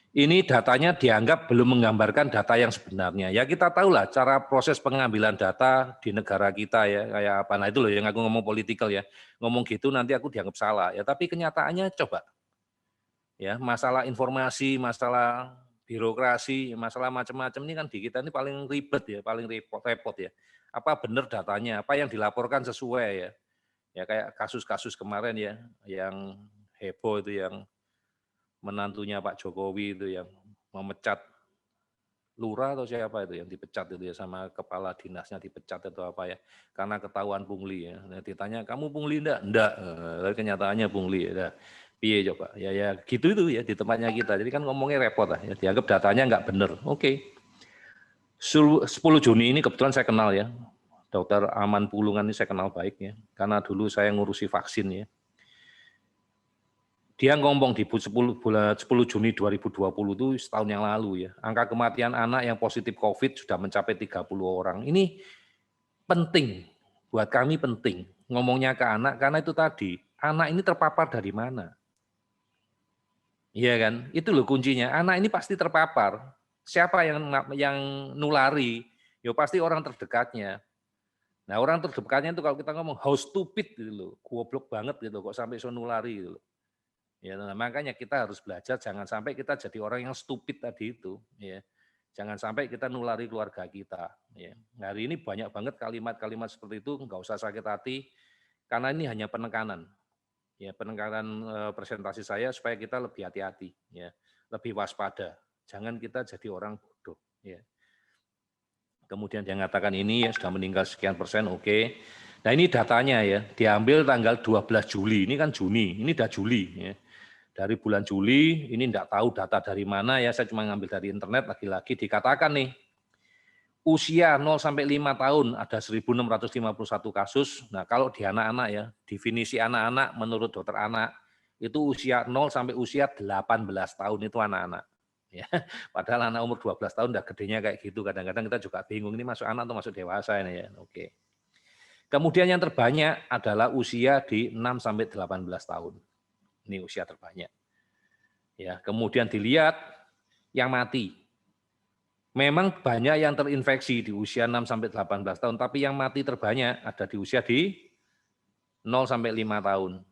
Ini datanya dianggap belum menggambarkan data yang sebenarnya. Ya kita tahulah cara proses pengambilan data di negara kita ya, kayak apa. Nah itu loh yang aku ngomong politikal ya. Ngomong gitu nanti aku dianggap salah. Ya tapi kenyataannya coba ya, masalah informasi, masalah birokrasi, masalah macam-macam ini kan di kita ini paling ribet ya, paling repot ya. Apa benar datanya, apa yang dilaporkan sesuai ya. Ya kayak kasus-kasus kemarin ya, yang heboh itu yang menantunya Pak Jokowi itu yang memecat lurah atau siapa itu yang dipecat itu ya sama kepala dinasnya dipecat atau apa ya karena ketahuan pungli ya. Nah, ditanya kamu pungli enggak? Enggak. Kenyataannya pungli ya. Nah, piye coba? Ya gitu itu ya di tempatnya kita. Jadi kan ngomongnya repot lah ya dianggap datanya enggak benar. Oke. 10 Juni ini kebetulan saya kenal ya. Dokter Aman Pulungan ini saya kenal baik ya. Karena dulu saya ngurusi vaksin ya. Dia ngomong di 10 Juni 2020 itu setahun yang lalu ya. Angka kematian anak yang positif COVID sudah mencapai 30 orang. Ini penting, buat kami penting. Ngomongnya ke anak, karena itu tadi, anak ini terpapar dari mana? Iya kan? Itu loh kuncinya. Anak ini pasti terpapar. Siapa yang nulari? Ya pasti orang terdekatnya. Nah orang terdekatnya itu kalau kita ngomong, how stupid gitu loh. Goblok banget gitu kok sampai so nulari gitu loh. Ya, nah, makanya kita harus belajar jangan sampai kita jadi orang yang stupid tadi itu, ya. Jangan sampai kita nulari keluarga kita, ya. Hari ini banyak banget kalimat-kalimat seperti itu, nggak usah sakit hati, karena ini hanya penekanan, ya penekanan presentasi saya supaya kita lebih hati-hati, ya, lebih waspada. Jangan kita jadi orang bodoh, ya. Kemudian dia mengatakan ini ya sudah meninggal sekian persen, oke. Nah ini datanya ya, diambil tanggal 12 Juli, ini kan Juni, ini udah Juli, ya. Dari bulan Juli, ini enggak tahu data dari mana ya, saya cuma ngambil dari internet, lagi-lagi dikatakan nih, usia 0 sampai 5 tahun ada 1.651 kasus. Nah, kalau di anak-anak ya, definisi anak-anak menurut dokter anak, itu usia 0 sampai usia 18 tahun itu anak-anak. Ya, padahal anak umur 12 tahun udah gedenya kayak gitu, kadang-kadang kita juga bingung, ini masuk anak atau masuk dewasa ini ya, oke. Kemudian yang terbanyak adalah usia di 6 sampai 18 tahun. Ini usia terbanyak. Ya, kemudian dilihat yang mati. Memang banyak yang terinfeksi di usia 6 sampai 18 tahun, tapi yang mati terbanyak ada di usia di 0 sampai 5 tahun,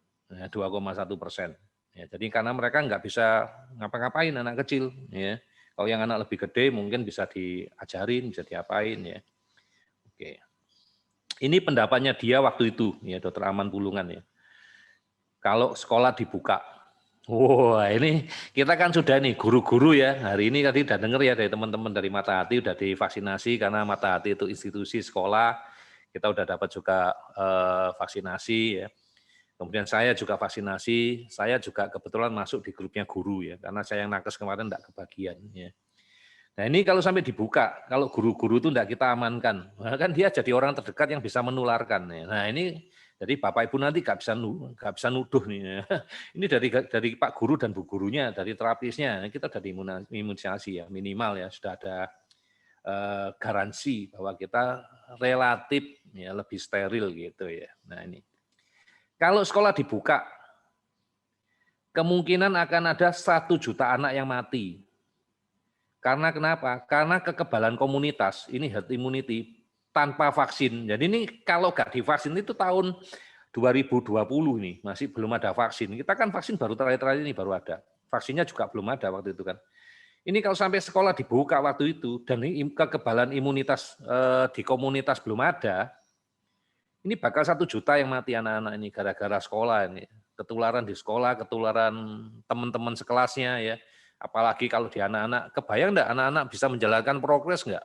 2,1%. Ya, jadi karena mereka nggak bisa ngapa-ngapain anak kecil, ya. Kalau yang anak lebih gede mungkin bisa diajarin, bisa diapain ya. Oke. Ini pendapatnya dia waktu itu, ya Dokter Aman Pulungan ya. Kalau sekolah dibuka, wah ini kita kan sudah nih guru-guru ya, hari ini tadi udah dengar ya dari teman-teman dari Mata Hati udah divaksinasi karena Mata Hati itu institusi sekolah, kita udah dapat juga vaksinasi ya. Kemudian saya juga vaksinasi, saya juga kebetulan masuk di grupnya guru ya, karena saya yang nakes kemarin enggak kebagian ya. Nah ini kalau sampai dibuka, kalau guru-guru itu enggak kita amankan, kan dia jadi orang terdekat yang bisa menularkan. Ya. Nah ini jadi Bapak Ibu nanti nggak bisa nuduh nih. Ya. Ini dari Pak Guru dan Bu Gurunya, dari terapisnya, kita sudah imunisasi ya, minimal ya sudah ada garansi bahwa kita relatif ya lebih steril gitu ya. Nah ini kalau sekolah dibuka, kemungkinan akan ada 1 juta anak yang mati. Karena kenapa? Karena kekebalan komunitas, ini herd immunity, tanpa vaksin. Jadi ini kalau nggak divaksin itu tahun 2020 nih, masih belum ada vaksin. Kita kan vaksin baru terakhir-terakhir ini baru ada. Vaksinnya juga belum ada waktu itu kan. Ini kalau sampai sekolah dibuka waktu itu, dan ini kekebalan imunitas di komunitas belum ada, ini bakal 1 juta yang mati anak-anak ini gara-gara sekolah ini. Ketularan di sekolah, ketularan teman-teman sekelasnya ya. Apalagi kalau di anak-anak, kebayang enggak anak-anak bisa menjalankan progres enggak?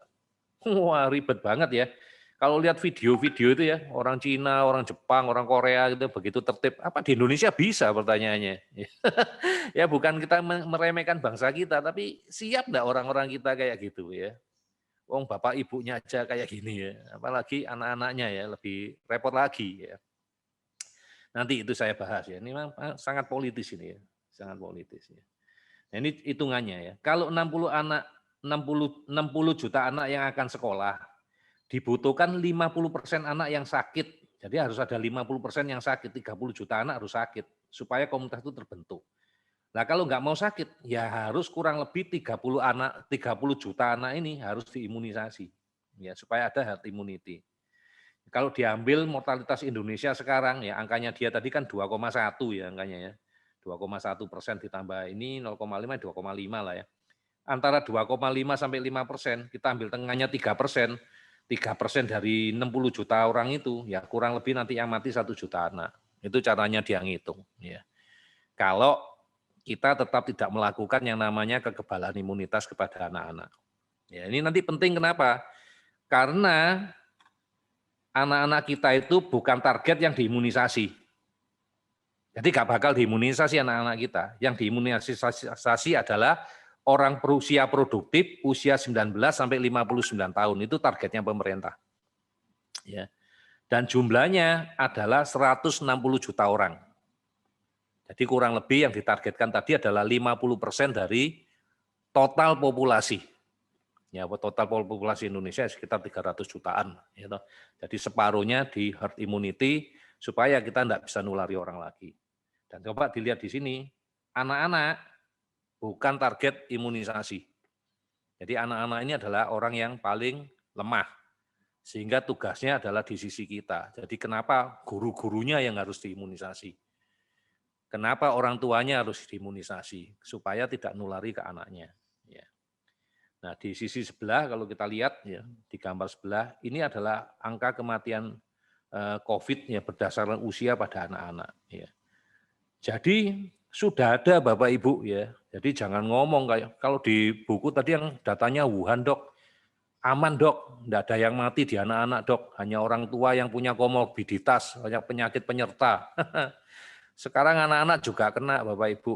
Wah ribet banget ya. Kalau lihat video-video itu ya, orang Cina, orang Jepang, orang Korea gitu begitu tertib. Apa di Indonesia bisa pertanyaannya? Ya bukan kita meremehkan bangsa kita, tapi siap enggak orang-orang kita kayak gitu ya. Wong bapak ibunya aja kayak gini ya, apalagi anak-anaknya ya lebih repot lagi ya. Nanti itu saya bahas ya. Ini memang sangat politis ini ya, sangat politis ya. Nah, ini hitungannya ya. Kalau 60 juta anak yang akan sekolah, dibutuhkan 50% anak yang sakit. Jadi harus ada 50% yang sakit, 30 juta anak harus sakit supaya komunitas itu terbentuk. Nah, kalau nggak mau sakit, ya harus kurang lebih 30 juta anak ini harus diimunisasi, ya supaya ada herd immunity. Kalau diambil mortalitas Indonesia sekarang, ya angkanya dia tadi kan 2,1 ya angkanya ya, 2,1% ditambah ini 0,5, 2,5 lah ya. Antara 2,5 sampai 5%, kita ambil tengahnya 3%, 3% dari 60 juta orang itu, ya kurang lebih nanti yang mati 1 juta anak. Itu caranya dia ngitung. Ya. Kalau kita tetap tidak melakukan yang namanya kekebalan imunitas kepada anak-anak. Ya, ini nanti penting kenapa? Karena anak-anak kita itu bukan target yang diimunisasi. Jadi gak bakal diimunisasi anak-anak kita. Yang diimunisasi adalah orang berusia produktif usia 19 sampai 59 tahun. Itu targetnya pemerintah. Ya. Dan jumlahnya adalah 160 juta orang. Jadi kurang lebih yang ditargetkan tadi adalah 50% dari total populasi. Ya, total populasi Indonesia sekitar 300 jutaan. Gitu. Jadi separuhnya di herd immunity supaya kita tidak bisa nulari orang lagi. Dan coba dilihat di sini, anak-anak bukan target imunisasi. Jadi anak-anak ini adalah orang yang paling lemah. Sehingga tugasnya adalah di sisi kita. Jadi kenapa guru-gurunya yang harus diimunisasi? Kenapa orang tuanya harus diimunisasi? Supaya tidak nulari ke anaknya. Ya. Nah, di sisi sebelah kalau kita lihat ya di gambar sebelah ini adalah angka kematian COVID ya berdasarkan usia pada anak-anak. Ya. Jadi sudah ada Bapak Ibu ya. Jadi jangan ngomong kayak kalau di buku tadi yang datanya Wuhan dok, aman dok, enggak ada yang mati di anak-anak dok, hanya orang tua yang punya komorbiditas, banyak penyakit penyerta. Sekarang anak-anak juga kena Bapak Ibu.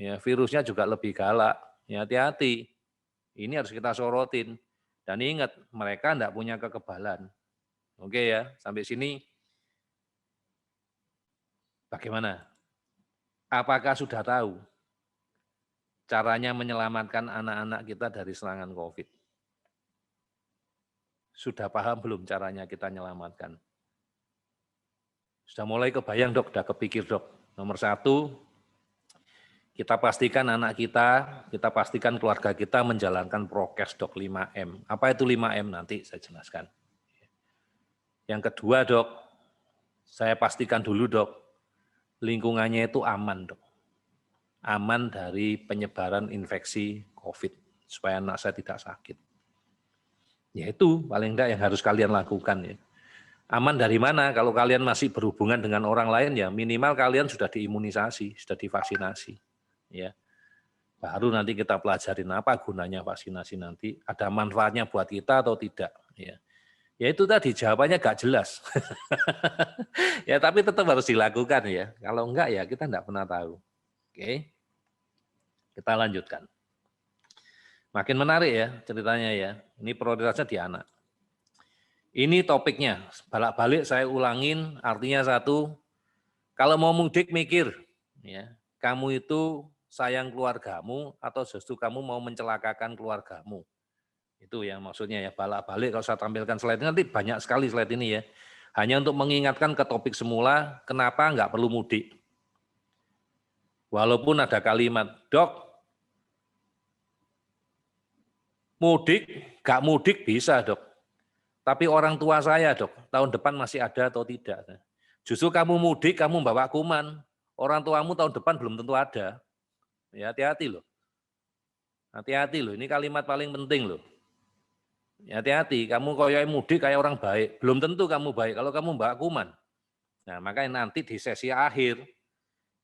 Ya, virusnya juga lebih galak. Ya, hati-hati. Ini harus kita sorotin. Dan ingat, mereka enggak punya kekebalan. Oke ya, sampai sini bagaimana? Apakah sudah tahu caranya menyelamatkan anak-anak kita dari serangan COVID? Sudah paham belum caranya kita menyelamatkan? Sudah mulai kebayang dok, sudah kepikir dok. Nomor 1, kita pastikan anak kita pastikan keluarga kita menjalankan prokes dok 5M. Apa itu 5M nanti saya jelaskan. Yang kedua dok, saya pastikan dulu dok, lingkungannya itu aman dok. Aman dari penyebaran infeksi COVID, supaya anak saya tidak sakit. Ya itu paling enggak yang harus kalian lakukan ya. Aman dari mana? Kalau kalian masih berhubungan dengan orang lain ya minimal kalian sudah diimunisasi, sudah divaksinasi. Ya. Baru nanti kita pelajarin apa gunanya vaksinasi nanti, ada manfaatnya buat kita atau tidak. Ya, ya itu tadi jawabannya gak jelas. Ya tapi tetap harus dilakukan ya. Kalau enggak ya kita enggak pernah tahu. Oke, kita lanjutkan. Makin menarik ya ceritanya ya. Ini prioritasnya di anak. Ini topiknya, balik-balik saya ulangin, artinya satu, kalau mau mudik mikir, ya, kamu itu sayang keluargamu atau justru kamu mau mencelakakan keluargamu. Itu yang maksudnya ya, balik-balik kalau saya tampilkan slide ini, nanti banyak sekali slide ini ya. Hanya untuk mengingatkan ke topik semula, kenapa nggak perlu mudik. Walaupun ada kalimat, dok, mudik, nggak mudik bisa dok. Tapi orang tua saya dok, tahun depan masih ada atau tidak. Justru kamu mudik, kamu bawa kuman. Orang tuamu tahun depan belum tentu ada. Ya hati-hati loh. Hati-hati loh, ini kalimat paling penting loh. Ya, hati-hati, kamu kayak mudik kayak orang baik. Belum tentu kamu baik kalau kamu bawa kuman. Nah makanya nanti di sesi akhir,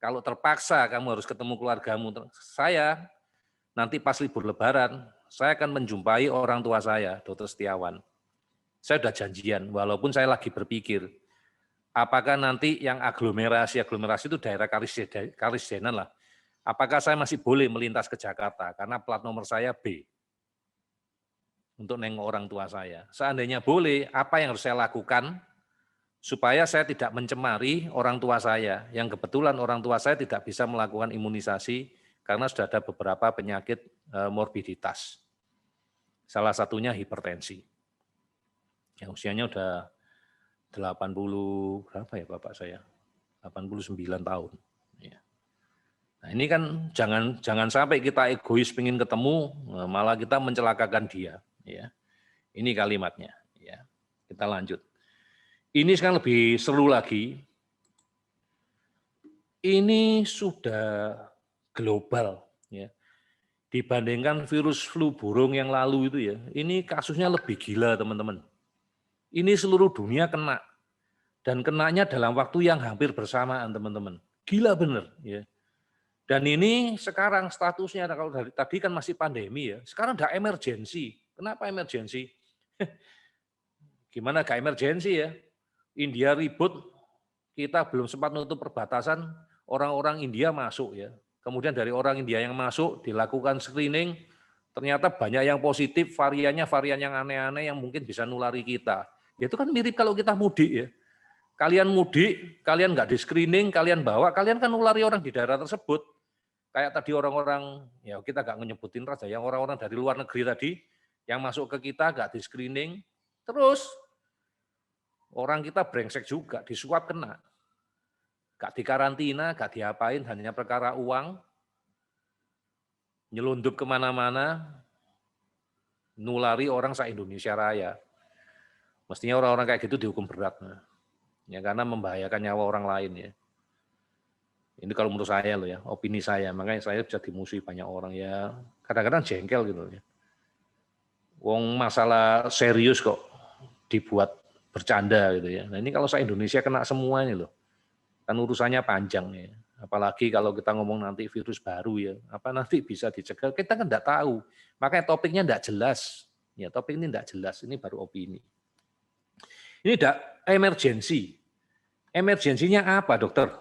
kalau terpaksa kamu harus ketemu keluargamu, saya nanti pas libur lebaran, saya akan menjumpai orang tua saya, Dr. Setiawan. Saya sudah janjian, walaupun saya lagi berpikir, apakah nanti yang aglomerasi itu daerah Kalisdenan lah, apakah saya masih boleh melintas ke Jakarta, karena plat nomor saya B, untuk nengok orang tua saya. Seandainya boleh, apa yang harus saya lakukan, supaya saya tidak mencemari orang tua saya, yang kebetulan orang tua saya tidak bisa melakukan imunisasi, karena sudah ada beberapa penyakit morbiditas. Salah satunya hipertensi. Yang usianya udah 80 berapa ya Bapak saya? 89 tahun. Ya. Nah, ini kan jangan sampai kita egois pengen ketemu, malah kita mencelakakan dia. Ya, ini kalimatnya. Ya, kita lanjut. Ini sekarang lebih seru lagi. Ini sudah global, ya. Dibandingkan virus flu burung yang lalu itu ya, ini kasusnya lebih gila teman-teman. Ini seluruh dunia kena dan kenanya dalam waktu yang hampir bersamaan teman-teman. Gila bener ya. Dan ini sekarang statusnya kalau dari tadi kan masih pandemi ya, sekarang udah emergensi. Kenapa emergensi? Gimana gak emergensi ya? India ribut, kita belum sempat nutup perbatasan, orang-orang India masuk ya. Kemudian dari orang India yang masuk dilakukan screening, ternyata banyak yang positif, variannya varian yang aneh-aneh yang mungkin bisa nulari kita. Ya itu kan mirip kalau kita mudik ya. Kalian mudik, kalian nggak di screening, kalian bawa, kalian kan nulari orang di daerah tersebut. Kayak tadi orang-orang, ya kita nggak nyebutin raja, yang orang-orang dari luar negeri tadi, yang masuk ke kita nggak di screening, terus orang kita brengsek juga, disuap kena. Gak dikarantina, gak diapain, hanya perkara uang, nyelundup kemana-mana, nulari orang se-Indonesia Raya. Mestinya orang-orang kayak gitu dihukum berat. Ya, karena membahayakan nyawa orang lain ya. Ini kalau menurut saya loh ya, opini saya. Makanya saya bisa dimusuhi banyak orang ya. Kadang-kadang jengkel gitu ya. Wong masalah serius kok dibuat bercanda gitu ya. Nah ini kalau se-Indonesia kena semua ini loh. Kan urusannya panjang ya. Apalagi kalau kita ngomong nanti virus baru ya, apa nanti bisa dicegah, kita kan enggak tahu. Makanya topiknya enggak jelas. Ya, topik ini enggak jelas, ini baru opini. Ini enggak emergensi. Emergensinya apa, dokter?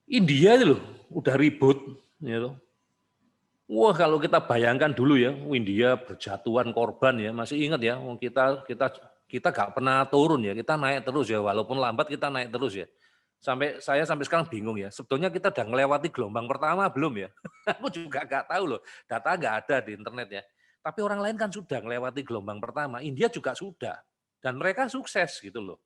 India itu loh, udah ribut. Ya loh. Wah, kalau kita bayangkan dulu ya, India berjatuhan korban ya, masih ingat ya, kita nggak pernah turun ya, kita naik terus ya, walaupun lambat kita naik terus ya. Saya sampai sekarang bingung ya, sebetulnya kita udah melewati gelombang pertama belum ya? Aku juga nggak tahu loh, data nggak ada di internet ya. Tapi orang lain kan sudah melewati gelombang pertama, India juga sudah, dan mereka sukses gitu loh.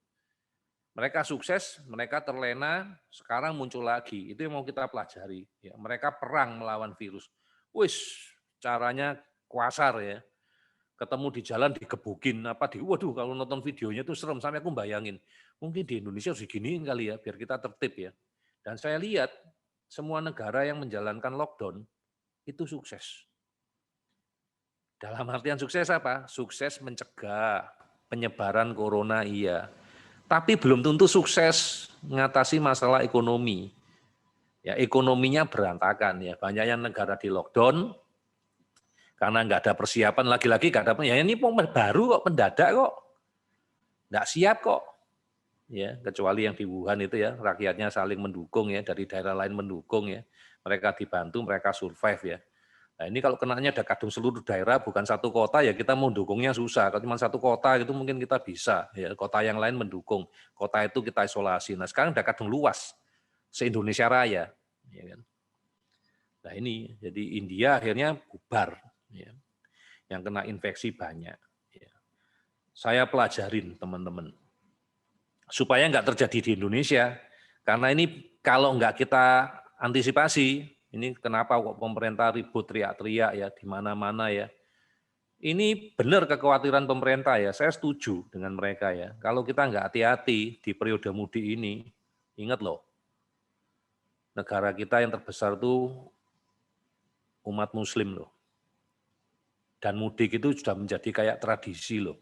Mereka sukses, mereka terlena, sekarang muncul lagi. Itu yang mau kita pelajari. Ya, mereka perang melawan virus. Wis, caranya kuasar ya. Ketemu di jalan digebukin waduh kalau nonton videonya itu serem sampai aku bayangin. Mungkin di Indonesia harus diginiin kali ya biar kita tertib ya. Dan saya lihat semua negara yang menjalankan lockdown itu sukses. Dalam artian sukses apa? Sukses mencegah penyebaran corona iya. Tapi belum tentu sukses mengatasi masalah ekonomi. Ya, ekonominya berantakan ya. Banyak yang negara di lockdown karena nggak ada persiapan, lagi-lagi nggak ada, ya ini baru kok, mendadak kok, nggak siap kok. Ya, kecuali yang di Wuhan itu ya, rakyatnya saling mendukung ya, dari daerah lain mendukung ya. Mereka dibantu, mereka survive ya. Nah ini kalau kenanya ada kadung seluruh daerah, bukan satu kota ya kita mau dukungnya susah. Kalau cuma satu kota itu mungkin kita bisa, ya kota yang lain mendukung. Kota itu kita isolasi. Nah sekarang ada kadung luas, se-Indonesia Raya. Ya kan? Nah ini, jadi India akhirnya bubar. Ya. Yang kena infeksi banyak. Ya. Saya pelajarin teman-teman, supaya nggak terjadi di Indonesia. Karena ini kalau nggak kita antisipasi, ini kenapa kok pemerintah ribut teriak-teriak ya di mana-mana ya. Ini benar kekhawatiran pemerintah ya, saya setuju dengan mereka ya. Kalau kita nggak hati-hati di periode mudik ini, ingat loh, negara kita yang terbesar itu umat muslim loh. Dan mudik itu sudah menjadi kayak tradisi loh.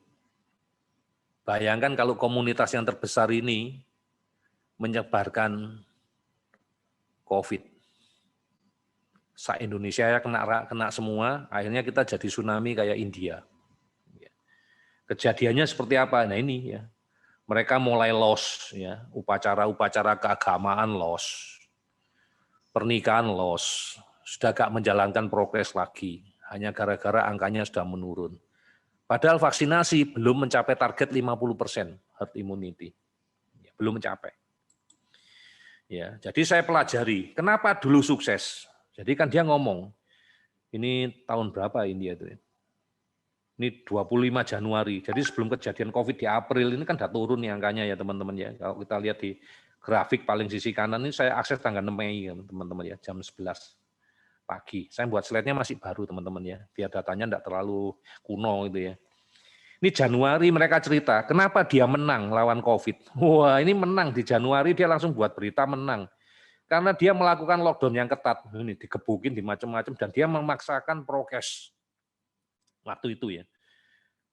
Bayangkan kalau komunitas yang terbesar ini menyebarkan COVID. Se-Indonesia ya kena semua, akhirnya kita jadi tsunami kayak India. Kejadiannya seperti apa? Nah ini ya, mereka mulai loss ya, upacara-upacara keagamaan loss, pernikahan loss, sudah gak menjalankan progres lagi, hanya gara-gara angkanya sudah menurun. Padahal vaksinasi belum mencapai target 50% herd immunity, belum mencapai. Ya, jadi saya pelajari, kenapa dulu sukses? Jadi kan dia ngomong, ini tahun berapa India itu ya? Ini 25 Januari, jadi sebelum kejadian COVID di April ini kan udah turun nih angkanya ya teman-teman ya. Kalau kita lihat di grafik paling sisi kanan ini saya akses tanggal 6 Mei teman-teman ya, jam 11 pagi. Saya buat slide-nya masih baru teman-teman ya, biar datanya enggak terlalu kuno gitu ya. Ini Januari mereka cerita, kenapa dia menang lawan COVID. Wah ini menang di Januari dia langsung buat berita menang. Karena dia melakukan lockdown yang ketat, ini digebukin di macam-macam dan dia memaksakan prokes waktu itu ya.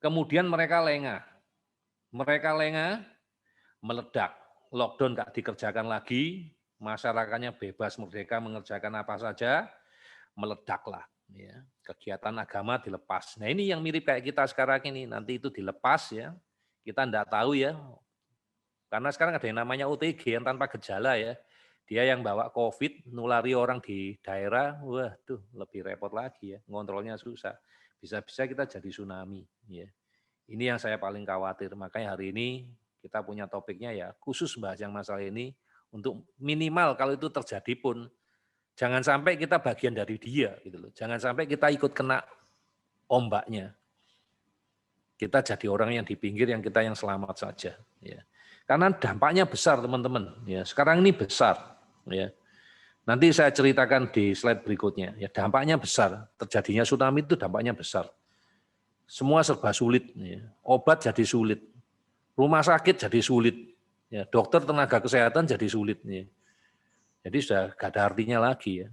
Kemudian mereka lengah, meledak, lockdown nggak dikerjakan lagi, masyarakatnya bebas merdeka mengerjakan apa saja, meledaklah. Ya. Kegiatan agama dilepas. Nah ini yang mirip kayak kita sekarang ini, nanti itu dilepas ya, kita nggak tahu ya, karena sekarang ada yang namanya OTG yang tanpa gejala ya. Dia yang bawa COVID, nulari orang di daerah, wah tuh lebih repot lagi ya, ngontrolnya susah. Bisa-bisa kita jadi tsunami. Ya. Ini yang saya paling khawatir, makanya hari ini kita punya topiknya ya khusus bahas yang masalah ini, untuk minimal kalau itu terjadi pun, jangan sampai kita bagian dari dia, gitu loh. Jangan sampai kita ikut kena ombaknya. Kita jadi orang yang di pinggir, yang kita yang selamat saja. Ya. Karena dampaknya besar teman-teman. Ya, sekarang ini besar. Ya. Nanti saya ceritakan di slide berikutnya. Ya, dampaknya besar. Terjadinya tsunami itu dampaknya besar. Semua serba sulit. Ya. Obat jadi sulit. Rumah sakit jadi sulit. Ya, dokter tenaga kesehatan jadi sulit. Ya. Jadi sudah gak ada artinya lagi ya.